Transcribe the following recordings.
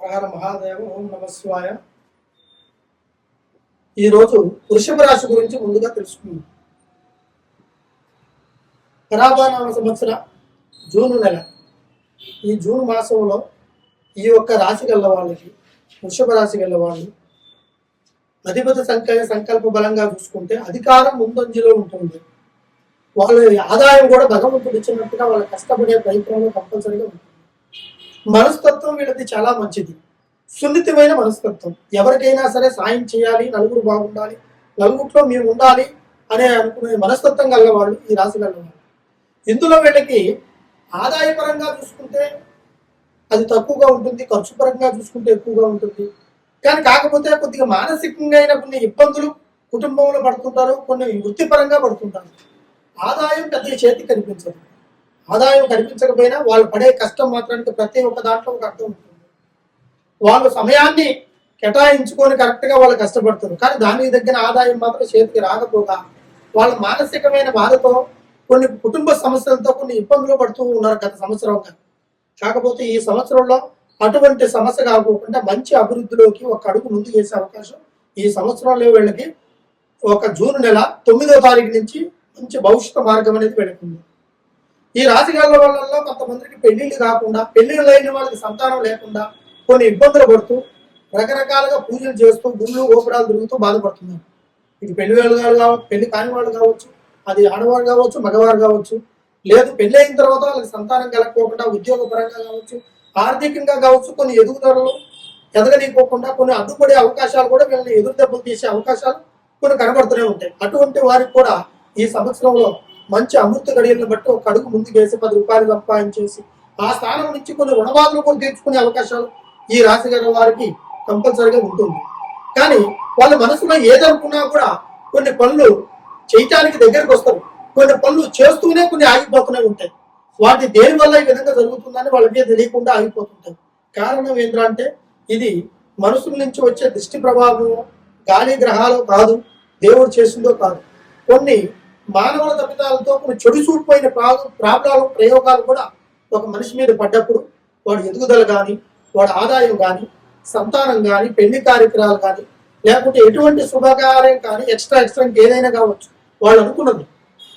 హర మహాదేవ. ఓం నమస్వాయ. ఈరోజు వృషభ రాశి గురించి ముందుగా తెలుసుకుందాం. ఖరాబానామ సంవత్సర జూన్ నెల, ఈ జూన్ మాసంలో ఈ యొక్క రాశి గల వాళ్ళకి, వృషభ రాశి గల వాళ్ళు అధిపతి సంకల్ప బలంగా చూసుకుంటే అధికారం ముందంజలో ఉంటుంది. వాళ్ళ ఆదాయం కూడా భగవంతుడు ఇచ్చినట్టుగా వాళ్ళ కష్టపడే ప్రయత్నంలో కంపల్సరీగా ఉంటుంది. మనస్తత్వం వీళ్ళది చాలా మంచిది, సున్నితమైన మనస్తత్వం. ఎవరికైనా సరే సాయం చేయాలి, నలుగురు బాగుండాలి, నలుగురిలో మేము ఉండాలి అనే అనుకునే మనస్తత్వం గల వాళ్ళు ఈ రాశి గల వాళ్ళు. ఇందులో వీళ్ళకి ఆదాయపరంగా చూసుకుంటే అది తక్కువగా ఉంటుంది, ఖర్చు పరంగా చూసుకుంటే ఎక్కువగా ఉంటుంది. కానీ కాకపోతే కొద్దిగా మానసికంగా అయిన కొన్ని ఇబ్బందులు కుటుంబంలో పడుతుంటారు, కొన్ని వృత్తిపరంగా పడుతుంటారు. ఆదాయం పెద్ద చేతికి కనిపించదు. ఆదాయం కనిపించకపోయినా వాళ్ళు పడే కష్టం మాత్రానికి ప్రతి ఒక్క దాంట్లో ఒక అర్థం ఉంటుంది. వాళ్ళు సమయాన్ని కేటాయించుకొని కరెక్ట్గా వాళ్ళు కష్టపడుతారు, కానీ దానికి దగ్గర ఆదాయం మాత్రం చేతికి రాకపోగా వాళ్ళ మానసికమైన బాధతో కొన్ని కుటుంబ సమస్యలతో కొన్ని ఇబ్బందులు పడుతూ ఉన్నారు గత సంవత్సరంగా. కాకపోతే ఈ సంవత్సరంలో అటువంటి సమస్య కాకుండా మంచి అభివృద్ధిలోకి ఒక అడుగు ముందు చేసే అవకాశం ఈ సంవత్సరంలో వీళ్ళకి ఒక జూన్ నెల 9వ తారీఖు నుంచి మంచి భవిష్యత్తు మార్గం అనేది వెళుతుంది. ఈ రాశిగాళ్ళ వాళ్ళలో కొంతమందికి పెళ్లిళ్ళు కాకుండా, పెళ్లిళ్ళు అయిన వాళ్ళకి సంతానం లేకుండా కొన్ని ఇబ్బందులు పడుతూ రకరకాలుగా పూజలు చేస్తూ గుళ్ళు గోపురాలు తిరుగుతూ బాధపడుతున్నారు. ఇది పెళ్లి వాళ్ళు కావచ్చు, పెళ్లి కాని వాళ్ళు కావచ్చు, అది ఆడవారు కావచ్చు, మగవారు కావచ్చు, లేదు పెళ్లి అయిన తర్వాత వాళ్ళకి సంతానం కలగకోకుండా ఉద్యోగ పరంగా కావచ్చు, ఆర్థికంగా కావచ్చు, కొన్ని ఎదుగుదలలు ఎదగనీయకోకుండా కొన్ని అడ్డుపడే అవకాశాలు కూడా వీళ్ళని ఎదురు దెబ్బలు తీసే అవకాశాలు కొన్ని కనబడుతూనే ఉంటాయి. అటువంటి వారికి కూడా ఈ సంవత్సరంలో మంచి అమృత గడియలను బట్టి ఒక అడుగు ముందుకు వేసి 10 రూపాయలు సంపాదించేసి ఆ స్థానం నుంచి కొన్ని రుణబాధలు కూడా తీర్చుకునే అవకాశాలు ఈ రాశి గారి వారికి కంపల్సరీగా ఉంటుంది. కానీ వాళ్ళ మనసులో ఏదనుకున్నా కూడా కొన్ని పనులు చేయటానికి దగ్గరకు వస్తారు, కొన్ని పనులు చేస్తూనే కొన్ని ఆగిపోతూనే ఉంటాయి. వాటి దేని వల్ల ఈ విధంగా జరుగుతుందని వాళ్ళకి తెలియకుండా ఆగిపోతుంటాయి. కారణం ఏంటంటే ఇది మనసుల నుంచి వచ్చే దృష్టి ప్రభావం, గాలి గ్రహాలు కాదు, దేవుడు చేసిందో కాదు. కొన్ని మానవుల తప్పిదాలతో కొన్ని చెడు చూడిపోయిన ప్రాబ్లాలు, ప్రయోగాలు కూడా ఒక మనిషి మీద పడ్డప్పుడు వాడు ఎదుగుదల కానీ, వాడు ఆదాయం కానీ, సంతానం కానీ, పెళ్లి కార్యక్రమాలు కానీ, లేకుంటే ఎటువంటి శుభకార్యం కానీ, ఎక్స్ట్రా ఏదైనా కావచ్చు, వాళ్ళు అనుకున్నది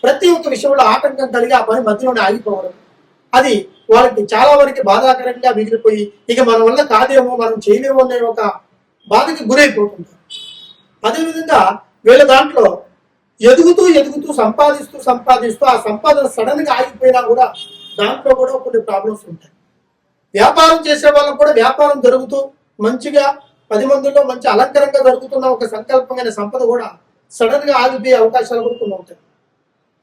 ప్రతి ఒక్క విషయంలో ఆటంకం కలిగి ఆ పని మధ్యలోనే ఆగిపోవడం, అది వాళ్ళకి చాలా వరకు బాధాకరంగా మిగిలిపోయి ఇక మన వల్ల కాదేమో, మనం చేయలేమో అనే ఒక బాధకి గురైపోతుంటారు. అదేవిధంగా వీళ్ళ దాంట్లో ఎదుగుతూ సంపాదిస్తూ ఆ సంపాదన సడన్ గా ఆగిపోయినా కూడా దాంట్లో కూడా కొన్ని ప్రాబ్లమ్స్ ఉంటాయి. వ్యాపారం చేసే వాళ్ళకు కూడా వ్యాపారం జరుగుతూ మంచిగా 10 మందిలో మంచి అలంకరంగా జరుగుతున్న ఒక సంకల్పమైన సంపద కూడా సడన్ గా ఆగిపోయే అవకాశాలు కూడా కొన్ని ఉంటాయి.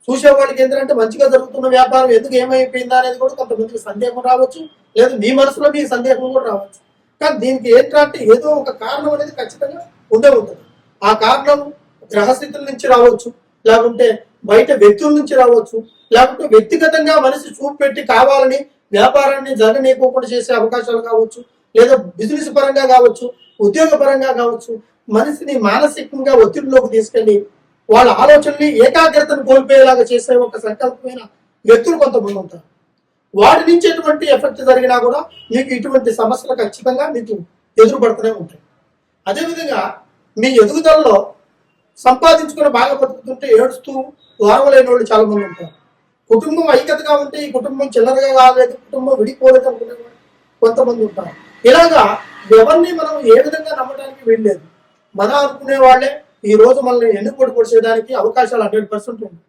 చూసేవాళ్ళకి ఏంటంటే మంచిగా జరుగుతున్న వ్యాపారం ఎందుకు ఏమైపోయిందా అనేది కూడా కొంతమందికి సందేహం రావచ్చు, లేదు మీ మనసులో మీ సందేహం కూడా రావచ్చు. కానీ దీనికి ఏంటంటే ఏదో ఒక కారణం అనేది ఖచ్చితంగా ఉండే ఉంటుంది. ఆ కారణం గ్రహస్థితుల నుంచి రావచ్చు, లేకుంటే బయట వ్యక్తుల నుంచి రావచ్చు, లేకుంటే వ్యక్తిగతంగా మనిషి చూపు పెట్టి కావాలని వ్యాపారాన్ని జరగనీయకోకుండా చేసే అవకాశాలు కావచ్చు, లేదా బిజినెస్ పరంగా కావచ్చు, ఉద్యోగ పరంగా కావచ్చు, మనిషిని మానసికంగా ఒత్తిడిలోకి తీసుకెళ్లి వాళ్ళ ఆలోచనని ఏకాగ్రతను కోల్పోయేలాగా చేసే ఒక సంకల్పమైన వ్యక్తులు కొంతమంది ఉంటారు. వాటి నుంచి ఎటువంటి ఎఫెక్ట్ జరిగినా కూడా మీకు ఇటువంటి సమస్యలు ఖచ్చితంగా మీకు ఎదురుపడుతూనే ఉంటాయి. అదేవిధంగా మీ ఎదుగుదలలో సంపాదించుకుని బాగా బతుకుతుంటే ఏడుస్తూ వారవలేని వాళ్ళు చాలా మంది ఉంటారు. కుటుంబం ఐక్యతగా ఉంటే ఈ కుటుంబం చిల్లరగా కాలేదు, కుటుంబం విడిపోలేదు అనుకునే కొంతమంది ఉంటారు. ఇలాగా ఎవరిని మనం ఏ విధంగా నమ్మడానికి వీల్లేదు. మన అనుకునే వాళ్ళే ఈ రోజు మనల్ని ఎన్నుకోటి పొడిచేయడానికి అవకాశాలు 100% ఉంది.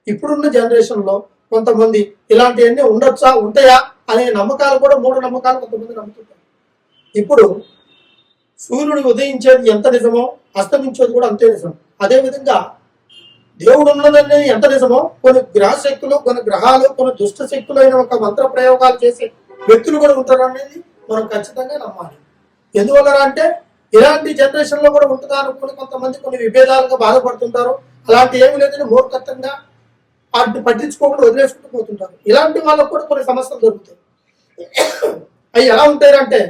ఇప్పుడున్న జనరేషన్లో కొంతమంది ఇలాంటివన్నీ ఉండొచ్చా, ఉంటాయా అనే నమ్మకాలు కూడా, మూఢ నమ్మకాలు కొంతమంది నమ్ముతుంటారు. ఇప్పుడు సూర్యుడు ఉదయించేది ఎంత నిజమో అస్తమించేది కూడా అంతే నిజం. అదేవిధంగా దేవుడు ఉన్నదనేది ఎంత నిజమో కొన్ని గ్రహశక్తులు, కొన్ని గ్రహాలు, కొన్ని దుష్ట శక్తులైన ఒక మంత్ర ప్రయోగాలు చేసే వ్యక్తులు కూడా ఉంటారు అనేది మనం ఖచ్చితంగా నమ్మాలి. ఎందువల్ల అంటే ఇలాంటి జనరేషన్ లో కూడా ఉంటుందా అనుకుని కొంతమంది కొన్ని విభేదాలుగా బాధపడుతుంటారు. అలాంటి ఏమి లేదని మూర్ఖత్వంగా వాటిని పట్టించుకోకుండా వదిలేసుకుంటూ పోతుంటారు. ఇలాంటి వాళ్ళకు కూడా కొన్ని సమస్యలు జరుగుతాయి. అవి ఎలా ఉంటాయంటే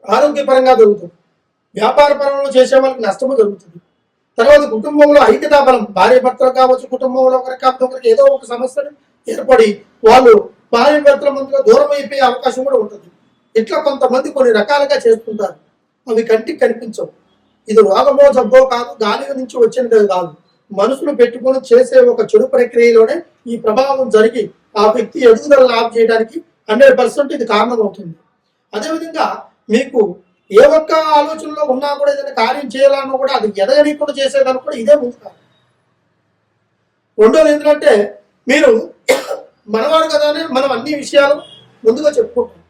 ఆరోగ్యపరంగా జరుగుతుంది, వ్యాపార పరంలో చేసే వాళ్ళకి నష్టము జరుగుతుంది. తర్వాత కుటుంబంలో ఐక్యతా బలం, భార్య భర్తలు కావచ్చు, కుటుంబంలో ఒకరికి ఏదో ఒక సమస్యలు ఏర్పడి వాళ్ళు భార్య భర్తల మధ్యలో దూరం అయిపోయే అవకాశం కూడా ఉంటుంది. ఇట్లా కొంతమంది కొన్ని రకాలుగా చేస్తుంటారు. అవి కంటికి కనిపించవు. ఇది రోగమో జబ్బో కాదు, గాలి నుంచి వచ్చినది కాదు. మనసును పెట్టుకొని చేసే ఒక చెడు ప్రక్రియలోనే ఈ ప్రభావం జరిగి ఆ వ్యక్తి ఎదుగుదల ఆఫ్ చేయడానికి 100% ఇది కారణం అవుతుంది. అదేవిధంగా మీకు ఏ ఒక్క ఆలోచనలో ఉన్నా కూడా ఏదైనా కార్యం చేయాలన్నా కూడా అది ఎదగనీయకుండా చేసేదాన్ని కూడా ఇదే ముందు కాదు. రెండోది ఏంటంటే మీరు మనవాడు కదానే మనం అన్ని విషయాలు ముందుగా చెప్పుకుంటాం.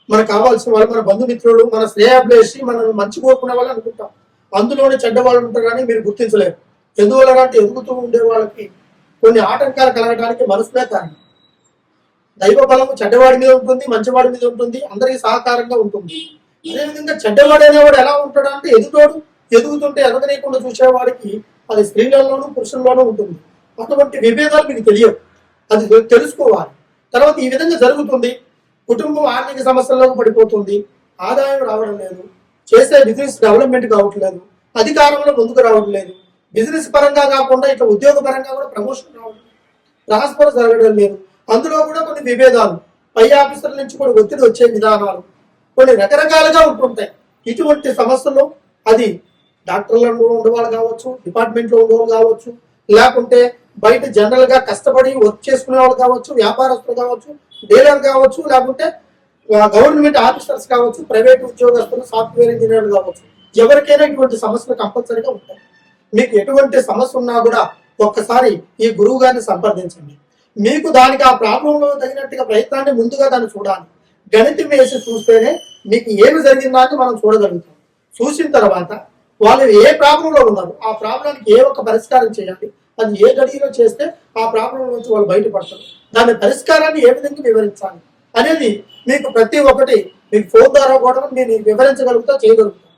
మనకు కావాల్సిన వాళ్ళు మన బంధుమిత్రులు, మన శ్రేయాభిలాషి, మనం మంచి కోరుకునే వాళ్ళు అనుకుంటాం. అందులోనే చెడ్డవాళ్ళు ఉంటారు కానీ మీరు గుర్తించలేరు. ఎందువల్ల అంటే ఎదుగుతూ ఉండే వాళ్ళకి కొన్ని ఆటంకాలు కలగడానికి మనసులే కారణం. దైవ బలము చెడ్డవాడి మీద ఉంటుంది, మంచివాడి మీద ఉంటుంది, అందరికీ సహకారంగా ఉంటుంది. అదేవిధంగా చెడ్డవాడు అనేవాడు ఎలా ఉంటాడు అంటే ఎదుగుతుంటే ఎదగనీయకుండా చూసేవాడికి అది స్త్రీలలోనూ పురుషుల్లోనూ ఉంటుంది. అటువంటి విభేదాలు మీకు తెలియవు, అది తెలుసుకోవాలి. తర్వాత ఈ విధంగా జరుగుతుంది, కుటుంబం ఆర్థిక సమస్యల్లోకి పడిపోతుంది, ఆదాయం రావడం లేదు, చేసే బిజినెస్ డెవలప్మెంట్ కావట్లేదు, అధికారంలో ముందుకు రావట్లేదు, బిజినెస్ పరంగా కాకుండా ఇట్లా ఉద్యోగ పరంగా కూడా ప్రమోషన్ రావడం, ట్రాన్స్ఫర్ జరగడం లేదు. అందులో కూడా కొన్ని విభేదాలు, పై ఆఫీసర్ల నుంచి కూడా ఒత్తిడి వచ్చే విధానాలు కొన్ని రకరకాలుగా ఉంటుంటాయి. ఇటువంటి సమస్యలు అది డాక్టర్లలో ఉండేవాళ్ళు కావచ్చు, డిపార్ట్మెంట్లో ఉండేవాళ్ళు కావచ్చు, లేకుంటే బయట జనరల్ గా కష్టపడి వర్క్ చేసుకునే వాళ్ళు కావచ్చు, వ్యాపారస్తులు కావచ్చు, డీలర్ కావచ్చు, లేకుంటే గవర్నమెంట్ ఆఫీసర్స్ కావచ్చు, ప్రైవేట్ ఉద్యోగస్తులు, సాఫ్ట్వేర్ ఇంజనీర్లు కావచ్చు, ఎవరికైనా ఇటువంటి సమస్యలు కంపల్సరీగా ఉంటాయి. మీకు ఎటువంటి సమస్య ఉన్నా కూడా ఒక్కసారి ఈ గురువు గారిని సంప్రదించండి. మీకు దానికి ఆ ప్రాబ్లంలో తగినట్టుగా ప్రయత్నాన్ని ముందుగా దాన్ని చూడాలి. గణితం వేసి చూస్తేనే మీకు ఏమి జరిగిందా అని మనం చూడగలుగుతాం. చూసిన తర్వాత వాళ్ళు ఏ ప్రాబ్లంలో ఉన్నారు, ఆ ప్రాబ్లానికి ఏ ఒక్క పరిష్కారం చేయాలి, అది ఏ గడిలో చేస్తే ఆ ప్రాబ్లం నుంచి వాళ్ళు బయటపడతారు, దాని పరిష్కారాన్ని ఏ విధంగా వివరించాలి అనేది మీకు ప్రతి ఒక్కటి మీకు ఫోన్ ద్వారా కూడా నేను వివరించగలుగుతా, చేయగలుగుతాను.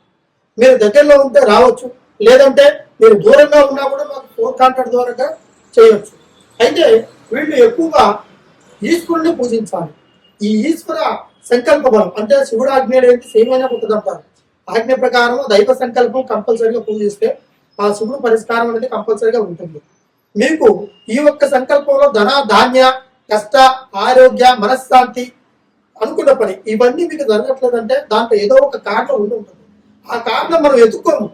మీరు దగ్గరలో ఉంటే రావచ్చు, లేదంటే మీరు దూరంగా ఉన్నా కూడా మాకు ఫోన్ కాంటాక్ట్ ద్వారా చేయవచ్చు. అయితే వీళ్ళు ఎక్కువగా ఈశ్వరుని పూజించాలి. ఈ ఈశ్వర సంకల్ప బలం అంటే శివుడు ఆజ్ఞ ఏంటి సేమైన ఉంటుందంటారు. ఆజ్ఞ ప్రకారం దైవ సంకల్పం కంపల్సరీగా పూజిస్తే ఆ శివుడు పరిష్కారం అనేది కంపల్సరీగా ఉంటుంది. మీకు ఈ ఒక్క సంకల్పంలో ధన, ధాన్య, కష్ట, ఆరోగ్య, మనశ్శాంతి అనుకున్న పని ఇవన్నీ మీకు జరగట్లేదంటే దాంట్లో ఏదో ఒక కారణం ఉండి ఉంటుంది. ఆ కారణం మనం ఎత్తుకోము,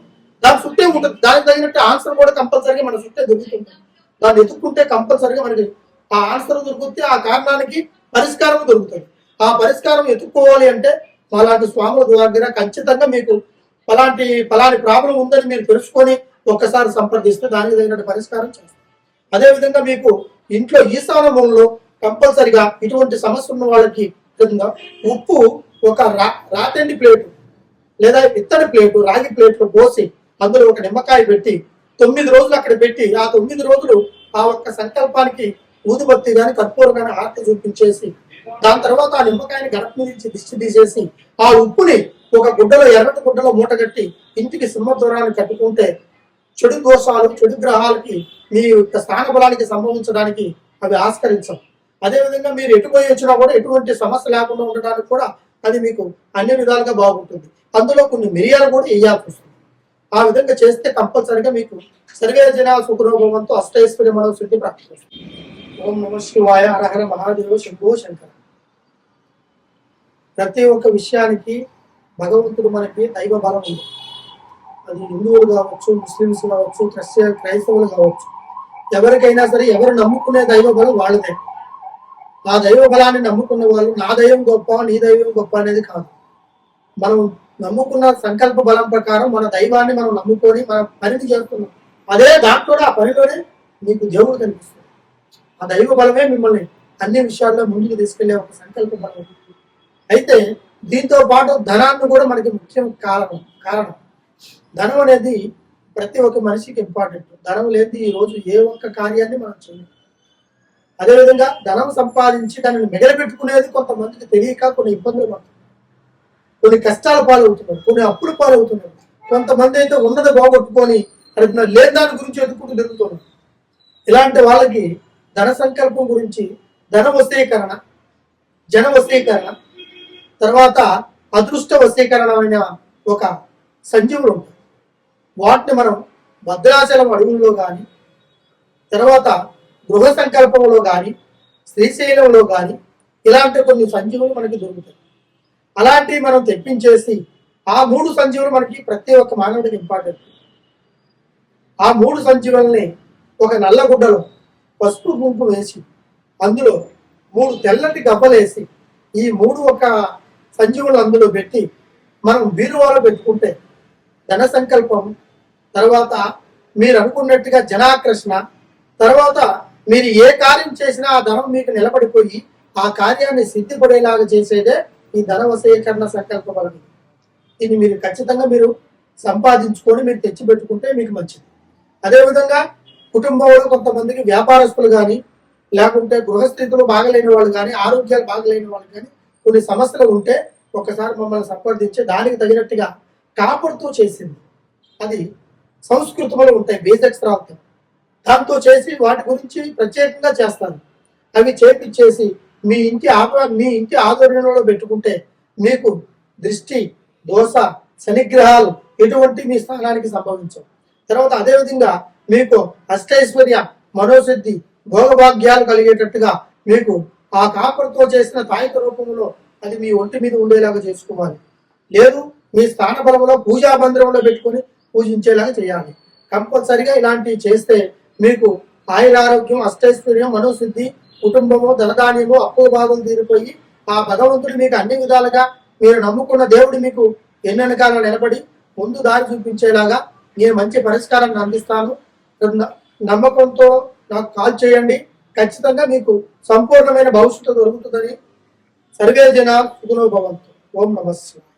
దాని చుట్టే ఉంటుంది. దానికి తగినట్టు ఆన్సర్ కూడా కంపల్సరీగా మన చుట్టే దొరుకుతుంది. దాన్ని ఎత్తుక్కుంటే కంపల్సరీగా మనకి ఆ ఆన్సర్ దొరికితే ఆ కారణానికి పరిష్కారం దొరుకుతుంది. ఆ పరిష్కారం ఎత్తుక్కోవాలి అంటే అలాంటి స్వాముల దగ్గర ఖచ్చితంగా మీకు పలాని ప్రాబ్లం ఉందని మీరు తెలుసుకొని ఒక్కసారి సంప్రదిస్తే దానికి తగినట్టు పరిష్కారం చేస్తారు. అదేవిధంగా మీకు ఇంట్లో ఈశాన్య మూలలో కంపల్సరిగా ఇటువంటి సమస్య ఉన్న వాళ్ళకి ఉప్పు ఒక రాతండి ప్లేటు లేదా ఇత్తడి ప్లేటు, రాగి ప్లేట్లో పోసి అందులో ఒక నిమ్మకాయ పెట్టి 9 రోజులు అక్కడ పెట్టి ఆ 9 రోజులు ఆ ఒక్క సంకల్పానికి ఊదుబత్తి కానీ కర్పూరం కానీ ఆర్తి చూపించేసి దాని తర్వాత ఆ నిమ్మకాయని గడప నుంచి దిష్టి తీసేసి ఆ ఉప్పుని ఒక గుడ్డలో, ఎర్రటి గుడ్డలో మూట కట్టి ఇంటికి సింహద్వారాన్ని కట్టుకుంటే చెడు దోషాలు, చెడు గ్రహాలకి మీ యొక్క స్థాన బలానికి సంభవించడానికి అవి ఆస్కరించవు. అదేవిధంగా మీరు ఎటుపోయి వచ్చినా కూడా ఎటువంటి సమస్య లేకుండా ఉండడానికి కూడా అది మీకు అన్ని విధాలుగా బాగుంటుంది. అందులో కొన్ని మిరియాలు కూడా వేయాల్సి వస్తుంది. ఆ విధంగా చేస్తే కంపల్సరిగా మీకు సర్వే జన సుఖరోగంతో అష్టైశ్వర్య మనో సిద్ధి ప్రాప్తి. ఓం నమ శివాయ, హరహర మహాదేవ, శంభో శంకర. ప్రతి ఒక్క విషయానికి భగవంతుడు మనకి దైవ బలం ఉంది. అది హిందువులు కావచ్చు, ముస్లిమ్స్ కావచ్చు, క్రైస్తవులు కావచ్చు, ఎవరికైనా సరే ఎవరు నమ్ముకునే దైవ బలం వాళ్ళదే. ఆ దైవ బలాన్ని నమ్ముకున్న వాళ్ళు నా దైవం గొప్ప, నీ దైవం గొప్ప అనేది కాదు. మనం నమ్ముకున్న సంకల్ప బలం ప్రకారం మన దైవాన్ని మనం నమ్ముకొని మన పనిని చేస్తున్నాం. అదే దాంట్లో ఆ పనిలోనే మీకు దేవుడు కనిపిస్తుంది. ఆ దైవ బలమే మిమ్మల్ని అన్ని విషయాల్లో ముందుకు తీసుకెళ్లే ఒక సంకల్ప బలం. అయితే దీంతో పాటు ధనాన్ని కూడా మనకి ముఖ్యం కారణం. ధనం అనేది ప్రతి ఒక్క మనిషికి ఇంపార్టెంట్. ధనం లేని ఈ రోజు ఏ ఒక్క కార్యాన్ని మనం చేయలేం. అదేవిధంగా ధనం సంపాదించి దానిని మిగలబెట్టుకునేది కొంతమందికి తెలియక కొన్ని ఇబ్బందులు పడుతుంది, కొన్ని కష్టాల పాలవుతున్నారు, కొన్ని అప్పుల పాలవుతున్నారు. కొంతమంది అయితే ఉన్నది బాగొట్టుకొని లేని దాని గురించి ఎదుర్కొంటూ తిరుగుతున్నారు. ఇలాంటి వాళ్ళకి ధన సంకల్పం గురించి ధన వశీకరణ, జన వశీకరణ, తర్వాత అదృష్ట వశీకరణమైన ఒక సంజీవులు ఉంటాయి. వాటిని మనం భద్రాచలం అడవుల్లో కానీ, తర్వాత గృహ సంకల్పంలో కానీ, శ్రీశైలంలో కానీ ఇలాంటి కొన్ని సంజీవులు మనకి దొరుకుతాయి. అలాంటివి మనం తెప్పించేసి ఆ 3 సంజీవులు మనకి ప్రతి ఒక్క మానవుడికి ఇంపార్టెంట్. ఆ 3 సంజీవుల్ని ఒక నల్లగుడ్డలో పసుపు కుంకుమ వేసి అందులో 3 తెల్లటి గవ్వలేసి ఈ 3 ఒక సంజీవులు అందులో పెట్టి మనం బీరువాలో పెట్టుకుంటే ధన సంకల్పం, తర్వాత మీరు అనుకున్నట్టుగా జనాకర్షణ, తర్వాత మీరు ఏ కార్యం చేసినా ఆ ధనం మీకు నిలబడిపోయి ఆ కార్యాన్ని సిద్ధిపడేలాగా చేసేదే ఈ ధన వశీకరణ సంకల్ప బలం. ఇది మీరు ఖచ్చితంగా మీరు సంపాదించుకొని మీరు తెచ్చిపెట్టుకుంటే మీకు మంచిది. అదేవిధంగా కుటుంబంలో కొంతమందికి వ్యాపారస్తులు కానీ, లేకుంటే గృహస్థితులు బాగలేని వాళ్ళు కానీ, ఆరోగ్యాలు బాగలేని వాళ్ళు కానీ కొన్ని సమస్యలు ఉంటే ఒకసారి మమ్మల్ని సంప్రదించి దానికి తగినట్టుగా కాపర్తో చేసింది, అది సంస్కృతంలో ఉంటాయి బేజక్షరాలతో, దాంతో చేసి వాటి గురించి ప్రత్యేకంగా చేస్తాను. అవి చేపించేసి మీ ఇంటి ఆధ్వర్యంలో పెట్టుకుంటే మీకు దృష్టి దోష శనిగ్రహాలు ఎటువంటి మీ స్థానానికి సంభవించవు. తర్వాత అదేవిధంగా మీకు అష్టైశ్వర్య మనోసిద్ధి భోగభాగ్యాలు కలిగేటట్టుగా మీకు ఆ కాపర్తో చేసిన తాయిక రూపంలో అది మీ ఒంటి మీద ఉండేలాగా చేసుకోవాలి. లేదు మీ స్థాన బలంలో పూజా మందిరంలో పెట్టుకొని పూజించేలాగా చేయాలి. కంపల్సరిగా ఇలాంటివి చేస్తే మీకు ఆయురారోగ్యం, అష్టైశ్వర్యం, మనోసిద్ధి, కుటుంబము, ధనధాన్యము, అప్పుల బాధలు తీరిపోయి ఆ భగవంతుడు మీకు అన్ని విధాలుగా మీరు నమ్ముకున్న దేవుడు మీకు ఎన్నెనకాల నిలబడి ముందు దారి చూపించేలాగా నేను మంచి పరిష్కారాన్ని అందిస్తాను. నమ్మకంతో నాకు కాల్ చేయండి. ఖచ్చితంగా మీకు సంపూర్ణమైన భవిష్యత్తు దొరుకుతుందని. సర్వే జన సుఖినో భవంతు. ఓం నమః శివాయ.